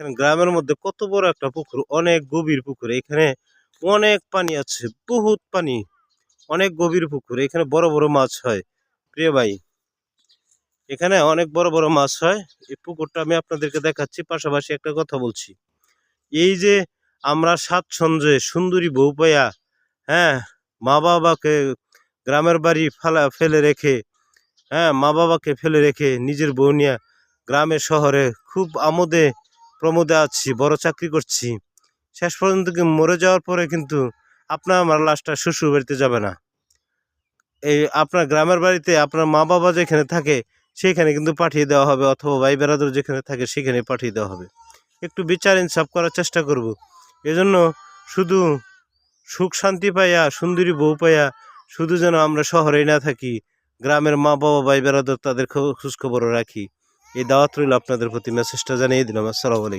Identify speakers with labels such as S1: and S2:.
S1: দেখেন গ্রামের মধ্যে কত বড় একটা পুকুর, অনেক গভীর পুকুর। এখানে অনেক পানি আছে, বহুত পানি, অনেক গভীর পুকুর। এখানে বড় বড় মাছ হয় প্রিয় ভাই, এখানে অনেক বড় বড় মাছ হয়। এই পুকুরটা আমি আপনাদেরকে দেখাচ্ছি, পাশাপাশি একটা কথা বলছি। এই যে আমরা স্বাচ্ছন্দ্যে সুন্দরী বউ পাইয়া, হ্যাঁ, মা বাবাকে গ্রামের বাড়ি ফেলে রেখে, হ্যাঁ, মা বাবাকে ফেলে রেখে নিজের বউ নিয়ে গ্রামের শহরে খুব আমোদে প্রমোদে আছি, বড় চাকরি করছি। শেষ পর্যন্ত কি মরে যাওয়ার পরে কিন্তু আপনার আমার লাশটা শ্বশুর বাড়িতে যাবে না, এই আপনার গ্রামের বাড়িতে আপনার মা বাবা যেখানে থাকে সেখানে কিন্তু পাঠিয়ে দেওয়া হবে, অথবা ভাই বেরাদর যেখানে থাকে সেখানে পাঠিয়ে দেওয়া হবে। একটু বিচার ইনসাফ করার চেষ্টা করব। এজন্য শুধু সুখ শান্তি পাইয়া সুন্দরী বউ পাইয়া শুধু যেন আমরা শহরেই না থাকি, গ্রামের মা বাবা ভাই বেরাদর তাদের খোঁজখবরও রাখি। এই দাওয়াত রইল আপনাদের প্রতি, মেসেজটা জানিয়ে দিলাম। আসসালামু আলাইকুম।